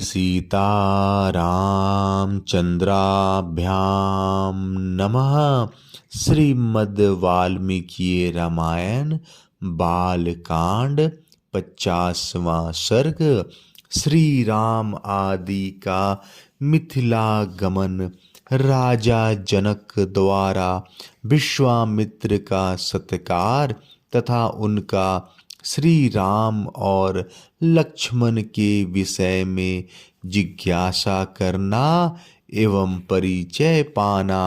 सीतारामचन्द्राभ्यां नमः। श्रीमद् वाल्मीकि रामायण बालकांड 50वां सर्ग। श्री राम आदि का मिथिलागमन। राजा जनक द्वारा विश्वामित्र का सत्कार तथा उनका श्री राम और लक्ष्मण के विषय में जिज्ञासा करना एवं परिचय पाना।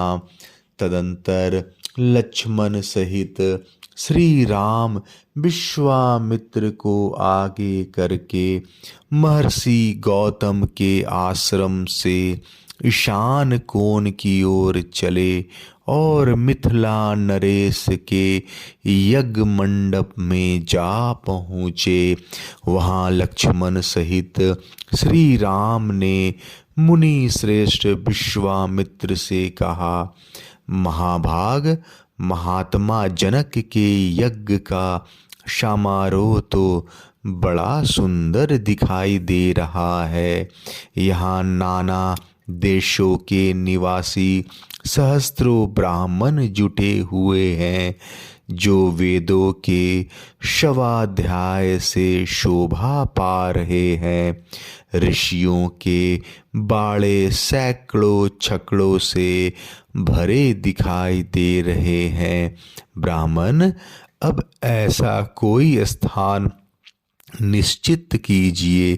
तदंतर लक्ष्मण सहित श्री राम विश्वामित्र को आगे करके महर्षि गौतम के आश्रम से ईशान कोण की ओर चले और मिथिला नरेश के यज्ञ मंडप में जा पहुँचे। वहाँ लक्ष्मण सहित श्री राम ने मुनि श्रेष्ठ विश्वामित्र से कहा, महाभाग, महात्मा जनक के यज्ञ का समारोह तो बड़ा सुंदर दिखाई दे रहा है। यहाँ नाना देशों के निवासी सहस्त्रों ब्राह्मण जुटे हुए हैं, जो वेदों के शवाध्याय से शोभा पा रहे हैं। ऋषियों के बाड़े सैकड़ों छकड़ों से भरे दिखाई दे रहे हैं। ब्राह्मण, अब ऐसा कोई स्थान निश्चित कीजिए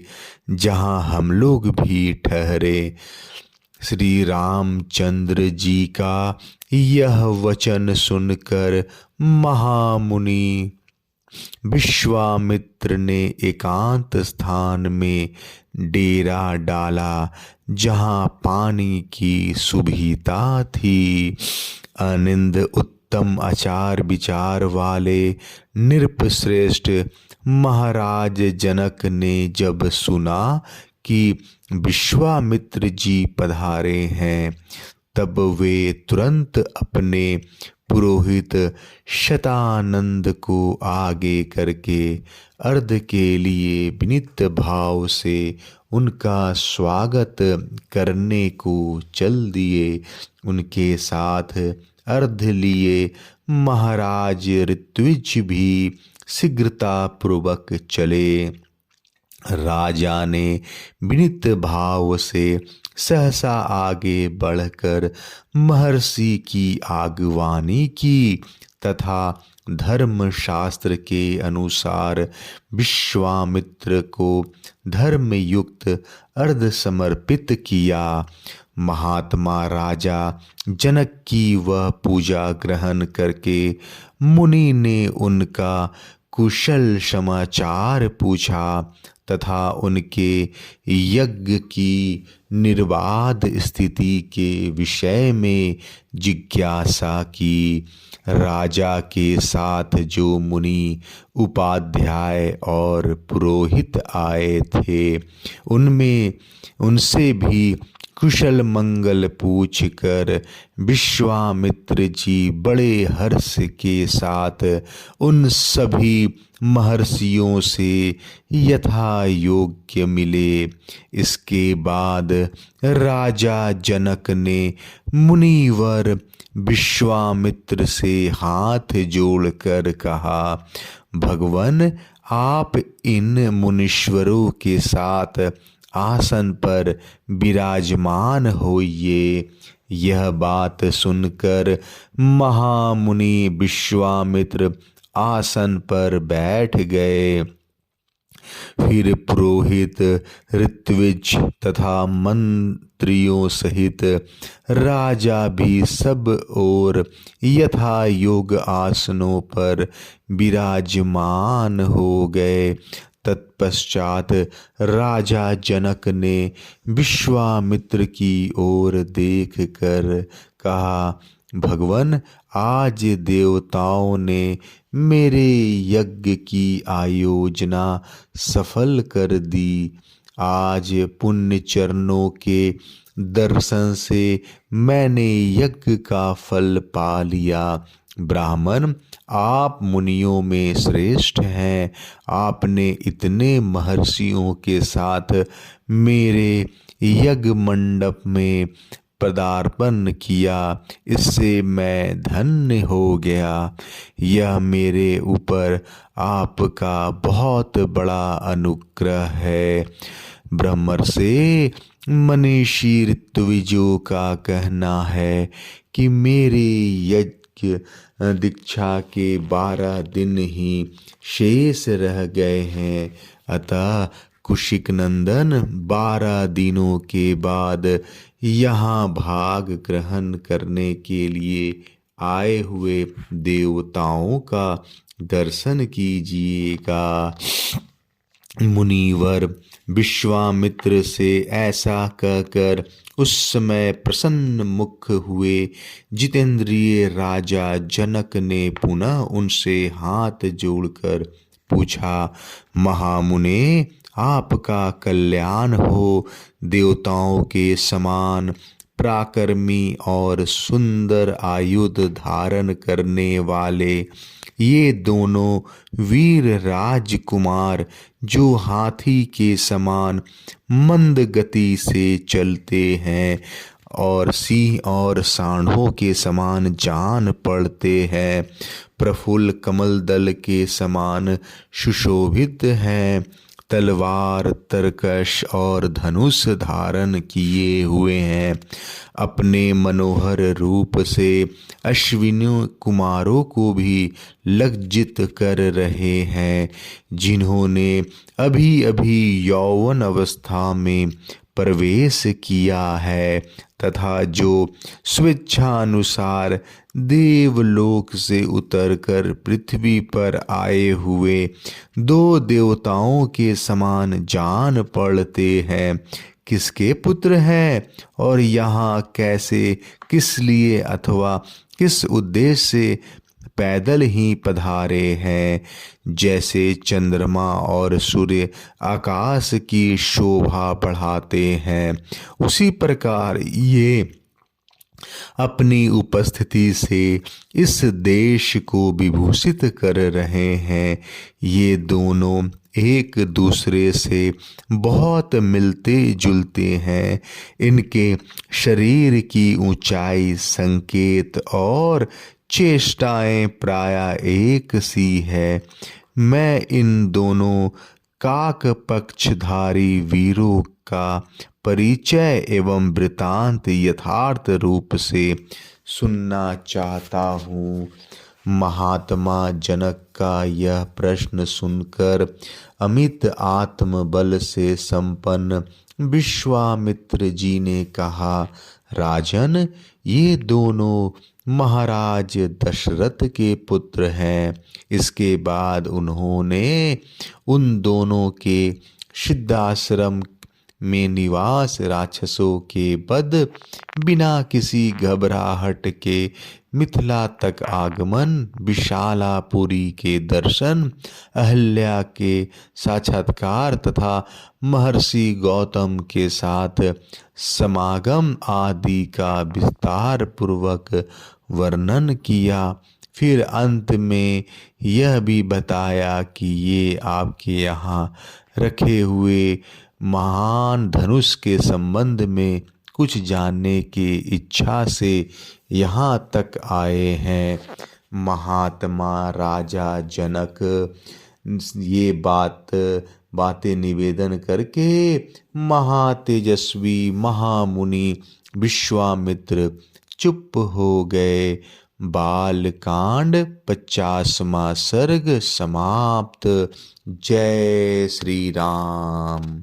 जहां हम लोग भी ठहरे। श्री रामचंद्र जी का यह वचन सुनकर महामुनि विश्वामित्र ने एकांत स्थान में डेरा डाला, जहां पानी की सुविधा थी। अनिंद उत्तम आचार विचार वाले नृपश्रेष्ठ महाराज जनक ने जब सुना कि विश्वामित्र जी पधारे हैं, तब वे तुरंत अपने पुरोहित शतानंद को आगे करके अर्घ के लिए विनीत भाव से उनका स्वागत करने को चल दिए। उनके साथ अर्घ लिए महाराज ऋत्विज भी शीघ्रता पूर्वक चले। राजा ने विनीत भाव से सहसा आगे बढ़कर महर्षि की आगवानी की तथा धर्मशास्त्र के अनुसार विश्वामित्र को धर्मयुक्त अर्घ समर्पित किया। महात्मा राजा जनक की वह पूजा ग्रहण करके मुनि ने उनका कुशल समाचार पूछा तथा उनके यज्ञ की निर्बाध स्थिति के विषय में जिज्ञासा की। राजा के साथ जो मुनि उपाध्याय और पुरोहित आए थे, उनसे भी कुशल मंगल पूछकर विश्वामित्र जी बड़े हर्ष के साथ उन सभी महर्षियों से यथा योग्य मिले। इसके बाद राजा जनक ने मुनिवर विश्वामित्र से हाथ जोड़कर कहा, भगवन, आप इन मुनीश्वरों के साथ आसन पर विराजमान होइए। यह बात सुनकर महामुनि विश्वामित्र आसन पर बैठ गए। फिर पुरोहित ऋत्विज तथा मंत्रियों सहित राजा भी सब ओर यथा योग आसनों पर विराजमान हो गए। तत्पश्चात राजा जनक ने विश्वामित्र की ओर देख कर कहा, भगवन, आज देवताओं ने मेरे यज्ञ की आयोजना सफल कर दी। आज पुण्य चरणों के दर्शन से मैंने यज्ञ का फल पा लिया। ब्राह्मण, आप मुनियों में श्रेष्ठ हैं। आपने इतने महर्षियों के साथ मेरे यज्ञ मंडप में पदार्पण किया, इससे मैं धन्य हो गया। यह मेरे ऊपर आपका बहुत बड़ा अनुग्रह है। ब्रह्मर्षि मनीषी ऋत्विजों का कहना है कि मेरे यज्ञ दीक्षा के 12 दिन ही शेष रह गए हैं। अतः कुशिक नंदन 12 दिनों के बाद यहाँ भाग ग्रहण करने के लिए आए हुए देवताओं का दर्शन कीजिएगा। मुनिवर विश्वामित्र से ऐसा कहकर उस समय प्रसन्न मुख हुए। जितेंद्रिय राजा जनक ने पुनः उनसे हाथ जोड़कर पूछा, महामुने, आपका कल्याण हो। देवताओं के समान पराक्रमी और सुंदर आयुध धारण करने वाले ये दोनों वीर राजकुमार, जो हाथी के समान मंद गति से चलते हैं और सिंह और सांडों के समान जान पड़ते हैं, प्रफुल्ल कमल दल के समान सुशोभित हैं, तलवार, तरकश और धनुष धारण किए हुए हैं, अपने मनोहर रूप से अश्विनी कुमारों को भी लज्जित कर रहे हैं, जिन्होंने अभी अभी यौवन अवस्था में प्रवेश किया है तथा जो स्वेच्छानुसार देवलोक से उतरकर पृथ्वी पर आए हुए 2 देवताओं के समान जान पड़ते हैं। किसके पुत्र हैं और यहाँ कैसे, किस लिए अथवा किस उद्देश्य से पैदल ही पधारे हैं। जैसे चंद्रमा और सूर्य आकाश की शोभा बढ़ाते हैं, उसी प्रकार ये अपनी उपस्थिति से इस देश को विभूषित कर रहे हैं। ये दोनों एक दूसरे से बहुत मिलते जुलते हैं। इनके शरीर की ऊंचाई, संकेत और चेष्टाएं प्रायः एक सी है। मैं इन दोनों काक पक्षधारी वीरों का परिचय एवं वृतांत यथार्थ रूप से सुनना चाहता हूँ। महात्मा जनक का यह प्रश्न सुनकर अमित आत्मबल से संपन्न विश्वामित्र जी ने कहा, राजन, ये दोनों महाराज दशरथ के पुत्र हैं। इसके बाद उन्होंने उन दोनों के सिद्धाश्रम में निवास, राक्षसों के वध, बिना किसी घबराहट के मिथिला तक आगमन, विशालापुरी के दर्शन, अहल्या के साक्षात्कार तथा महर्षि गौतम के साथ समागम आदि का विस्तार पूर्वक वर्णन किया। फिर अंत में यह भी बताया कि ये आपके यहाँ रखे हुए महान धनुष के संबंध में कुछ जानने की इच्छा से यहाँ तक आए हैं। महात्मा राजा जनक ये बातें निवेदन करके महातेजस्वी महामुनि विश्वामित्र चुप हो गए। बालकांड 50वां सर्ग समाप्त। जय श्री राम।